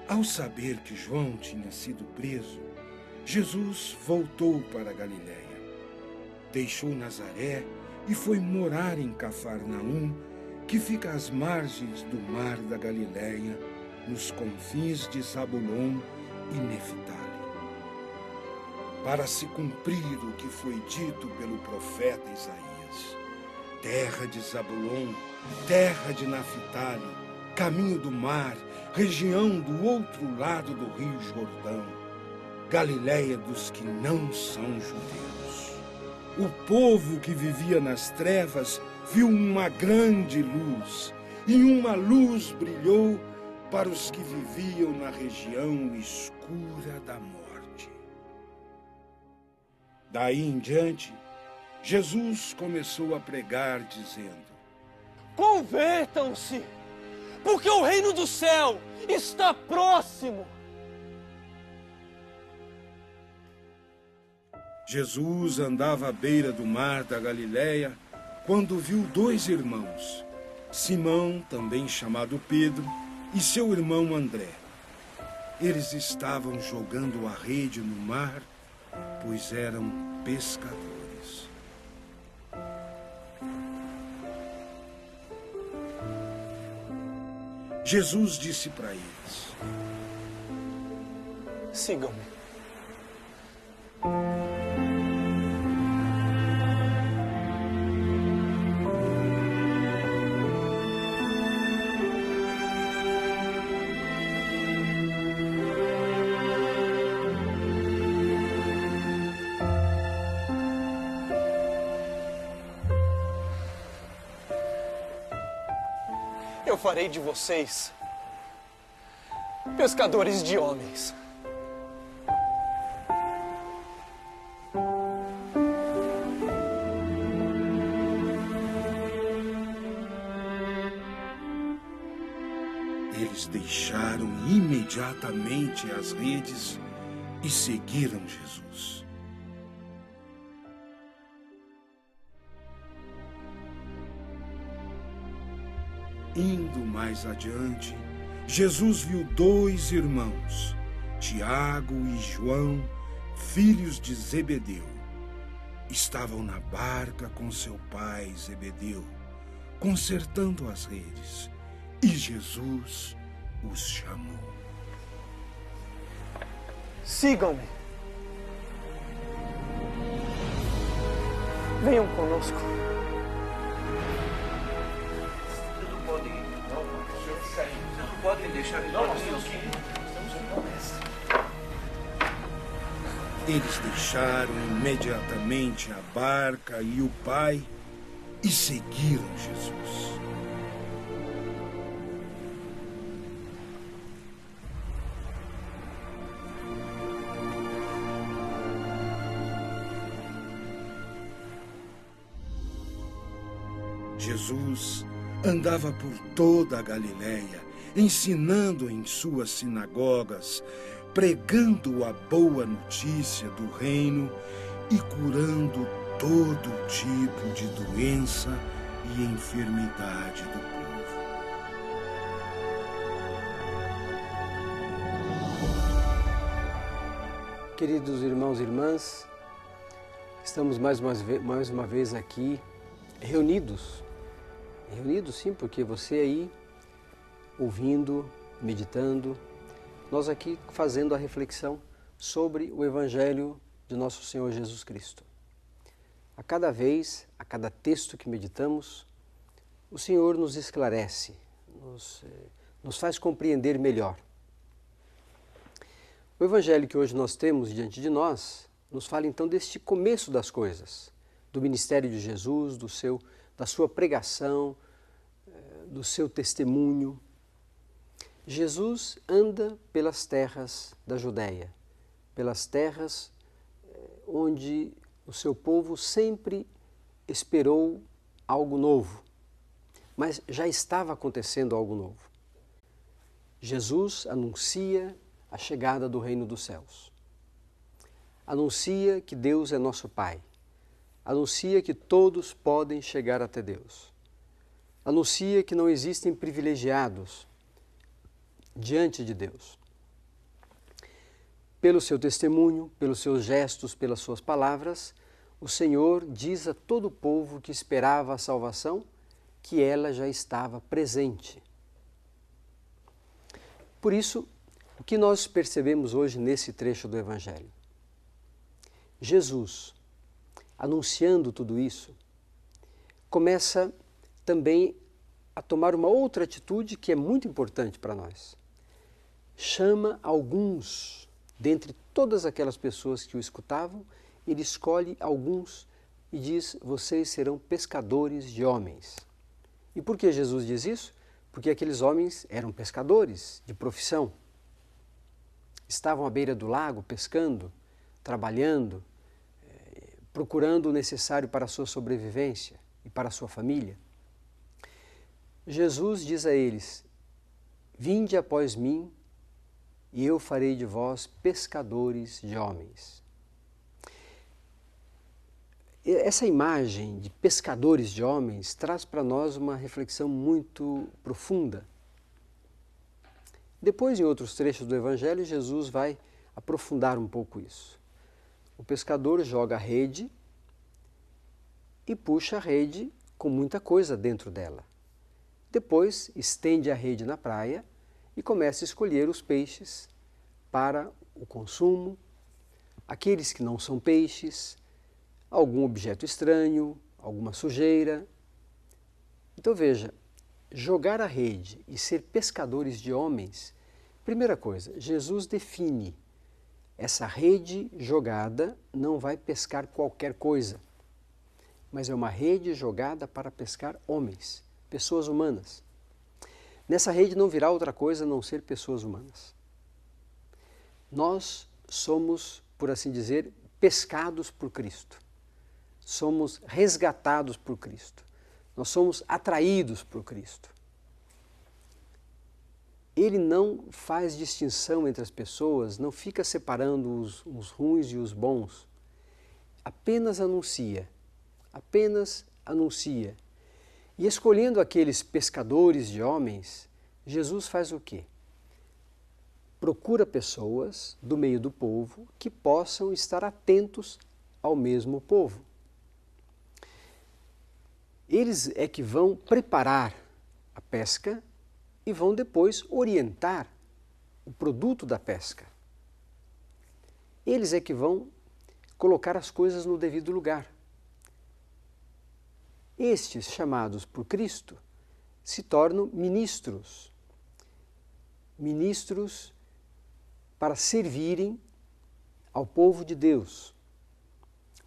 Ao saber que João tinha sido preso, Jesus voltou para a Galiléia. Deixou Nazaré e foi morar em Cafarnaum, que fica às margens do mar da Galiléia, nos confins de Zabulon e Neftali. Para se cumprir o que foi dito pelo profeta Isaías: terra de Zabulon, terra de Neftali, caminho do mar, região do outro lado do rio Jordão, Galiléia dos que não são judeus. O povo que vivia nas trevas viu uma grande luz, e uma luz brilhou para os que viviam na região escura da morte. Daí em diante, Jesus começou a pregar, dizendo: convertam-se, porque o reino do céu está próximo. Jesus andava à beira do mar da Galiléia quando viu dois irmãos, Simão, também chamado Pedro, e seu irmão André. Eles estavam jogando a rede no mar, pois eram pescadores. Jesus disse para eles: sigam-me. Eu farei de vocês pescadores de homens. Eles deixaram imediatamente as redes e seguiram Jesus. Indo mais adiante, Jesus viu dois irmãos, Tiago e João, filhos de Zebedeu. Estavam na barca com seu pai Zebedeu, consertando as redes, e Jesus os chamou. Sigam-me. Venham conosco. Podem deixar ele. Eles deixaram imediatamente a barca e o pai e seguiram Jesus. Jesus andava por toda a Galiléia, ensinando em suas sinagogas, pregando a boa notícia do reino e curando todo tipo de doença e enfermidade do povo. Queridos irmãos e irmãs, estamos mais uma vez aqui reunidos. Reunidos sim, porque você aí ouvindo, meditando, nós aqui fazendo a reflexão sobre o Evangelho de Nosso Senhor Jesus Cristo. A cada vez, a cada texto que meditamos, o Senhor nos esclarece, nos faz compreender melhor. O Evangelho que hoje nós temos diante de nós nos fala então deste começo das coisas, do ministério de Jesus, da sua pregação, do seu testemunho. Jesus anda pelas terras da Judéia, pelas terras onde o seu povo sempre esperou algo novo, mas já estava acontecendo algo novo. Jesus anuncia a chegada do reino dos céus. Anuncia que Deus é nosso Pai. Anuncia que todos podem chegar até Deus. Anuncia que não existem privilegiados diante de Deus. pelo seu testemunho, pelos seus gestos, pelas suas palavras, o Senhor diz a todo o povo que esperava a salvação que ela já estava presente. Por isso, o que nós percebemos hoje nesse trecho do Evangelho? Jesus, anunciando tudo isso, começa também a tomar uma outra atitude que é muito importante para nós. Chama alguns, dentre todas aquelas pessoas que o escutavam, ele escolhe alguns e diz: vocês serão pescadores de homens. E por que Jesus diz isso? Porque aqueles homens eram pescadores de profissão. Estavam à beira do lago pescando, trabalhando, procurando o necessário para a sua sobrevivência e para a sua família. Jesus diz a eles: vinde após mim e eu farei de vós pescadores de homens. Essa imagem de pescadores de homens traz para nós uma reflexão muito profunda. Depois, em outros trechos do Evangelho, Jesus vai aprofundar um pouco isso. O pescador joga a rede e puxa a rede com muita coisa dentro dela. Depois, estende a rede na praia e começa a escolher os peixes para o consumo, aqueles que não são peixes, algum objeto estranho, alguma sujeira. Então veja, jogar a rede e ser pescadores de homens, primeira coisa, Jesus define: essa rede jogada não vai pescar qualquer coisa, mas é uma rede jogada para pescar homens, pessoas humanas. Nessa rede não virá outra coisa a não ser pessoas humanas. Nós somos, por assim dizer, pescados por Cristo. Somos resgatados por Cristo. Nós somos atraídos por Cristo. Ele não faz distinção entre as pessoas, não fica separando os ruins e os bons. Apenas anuncia, apenas anuncia. E escolhendo aqueles pescadores de homens, Jesus faz o quê? Procura pessoas do meio do povo que possam estar atentos ao mesmo povo. Eles é que vão preparar a pesca e vão depois orientar o produto da pesca. Eles é que vão colocar as coisas no devido lugar. Estes, chamados por Cristo, se tornam ministros. Ministros para servirem ao povo de Deus.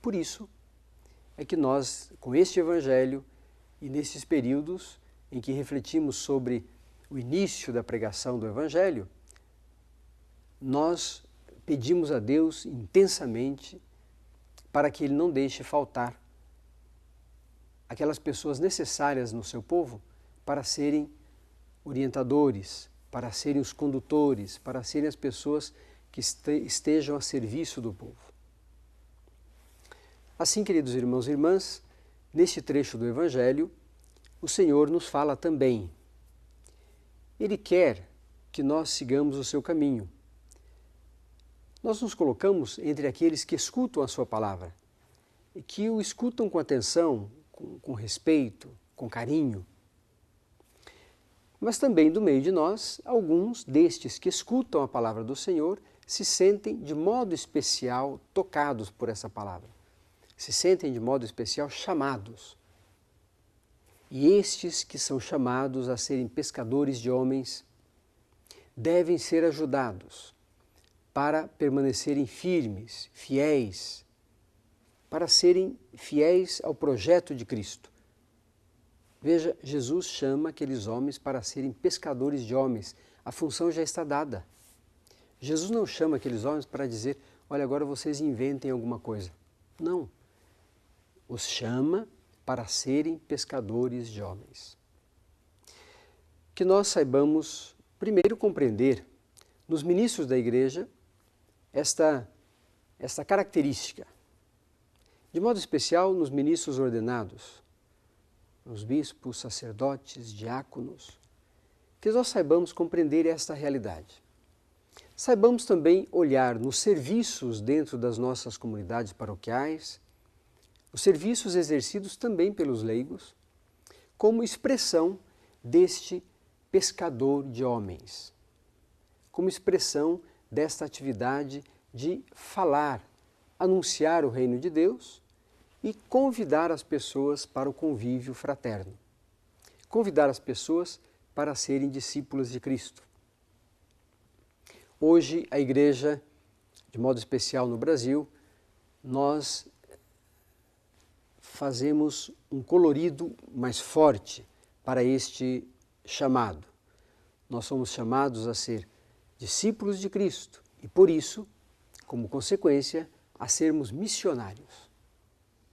Por isso é que nós, com este Evangelho e nesses períodos em que refletimos sobre o início da pregação do Evangelho, nós pedimos a Deus intensamente para que Ele não deixe faltar aquelas pessoas necessárias no seu povo para serem orientadores, para serem os condutores, para serem as pessoas que estejam a serviço do povo. Assim, queridos irmãos e irmãs, neste trecho do Evangelho, o Senhor nos fala também. Ele quer que nós sigamos o seu caminho. Nós nos colocamos entre aqueles que escutam a sua palavra e que o escutam com atenção, com respeito, com carinho. Mas também do meio de nós, alguns destes que escutam a palavra do Senhor se sentem de modo especial tocados por essa palavra. Se sentem de modo especial chamados. E estes que são chamados a serem pescadores de homens devem ser ajudados para permanecerem firmes, fiéis, para serem fiéis ao projeto de Cristo. Veja, Jesus chama aqueles homens para serem pescadores de homens. A função já está dada. Jesus não chama aqueles homens para dizer: olha, agora vocês inventem alguma coisa. Não. Os chama para serem pescadores de homens. Que nós saibamos, primeiro, compreender nos ministros da Igreja esta característica. De modo especial, nos ministros ordenados, nos bispos, sacerdotes, diáconos, que nós saibamos compreender esta realidade. Saibamos também olhar nos serviços dentro das nossas comunidades paroquiais, os serviços exercidos também pelos leigos, como expressão deste pescador de homens, como expressão desta atividade de falar, anunciar o reino de Deus e convidar as pessoas para o convívio fraterno, convidar as pessoas para serem discípulas de Cristo. Hoje, a Igreja, de modo especial no Brasil, nós fazemos um colorido mais forte para este chamado. Nós somos chamados a ser discípulos de Cristo e, por isso, como consequência, a sermos missionários.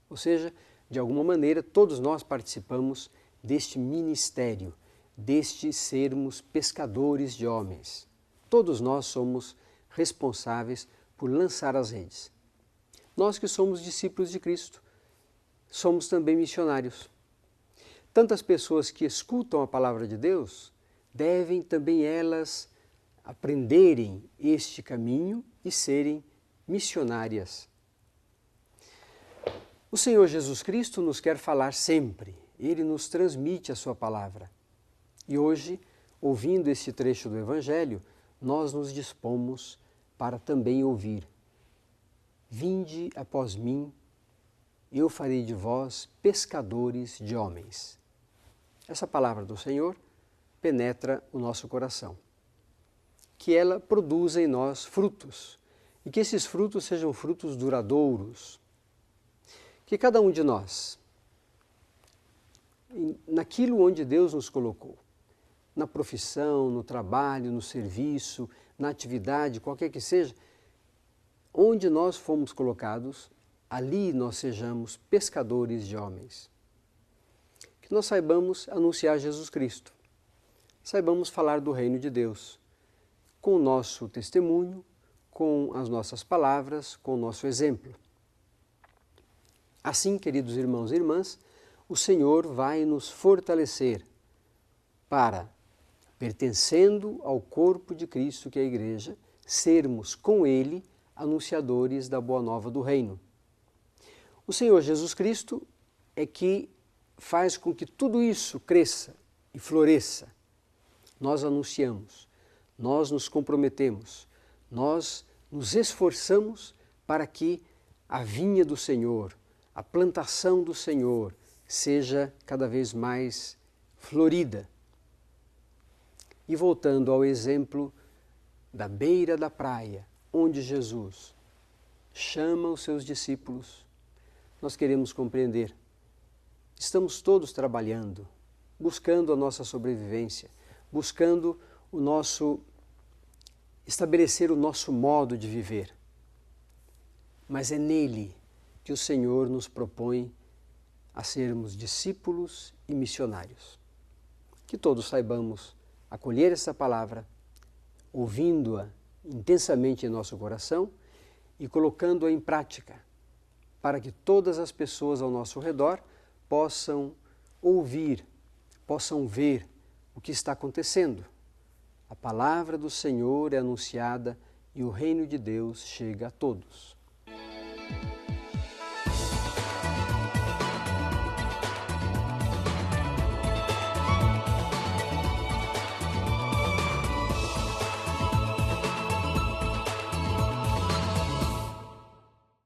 Ou seja, de alguma maneira, todos nós participamos deste ministério, deste sermos pescadores de homens. Todos nós somos responsáveis por lançar as redes. Nós que somos discípulos de Cristo, somos também missionários. Tantas pessoas que escutam a palavra de Deus devem também elas aprenderem este caminho e serem missionárias. O Senhor Jesus Cristo nos quer falar sempre, Ele nos transmite a sua palavra. E hoje, ouvindo este trecho do Evangelho, nós nos dispomos para também ouvir. Vinde após mim, eu farei de vós pescadores de homens. Essa palavra do Senhor penetra o nosso coração. Que ela produza em nós frutos e que esses frutos sejam frutos duradouros. Que cada um de nós, naquilo onde Deus nos colocou, na profissão, no trabalho, no serviço, na atividade, qualquer que seja, onde nós fomos colocados, ali nós sejamos pescadores de homens. Que nós saibamos anunciar Jesus Cristo, saibamos falar do reino de Deus, com o nosso testemunho, com as nossas palavras, com o nosso exemplo. Assim, queridos irmãos e irmãs, o Senhor vai nos fortalecer para, pertencendo ao corpo de Cristo, que é a Igreja, sermos com Ele anunciadores da boa nova do reino. O Senhor Jesus Cristo é que faz com que tudo isso cresça e floresça. Nós anunciamos, nós nos comprometemos, nós nos esforçamos para que a vinha do Senhor, a plantação do Senhor seja cada vez mais florida. E voltando ao exemplo da beira da praia, onde Jesus chama os seus discípulos, nós queremos compreender. Estamos todos trabalhando, buscando a nossa sobrevivência, buscando estabelecer o nosso modo de viver. Mas é nele que o Senhor nos propõe a sermos discípulos e missionários. Que todos saibamos acolher essa palavra, ouvindo-a intensamente em nosso coração e colocando-a em prática, para que todas as pessoas ao nosso redor possam ouvir, possam ver o que está acontecendo. A palavra do Senhor é anunciada e o reino de Deus chega a todos.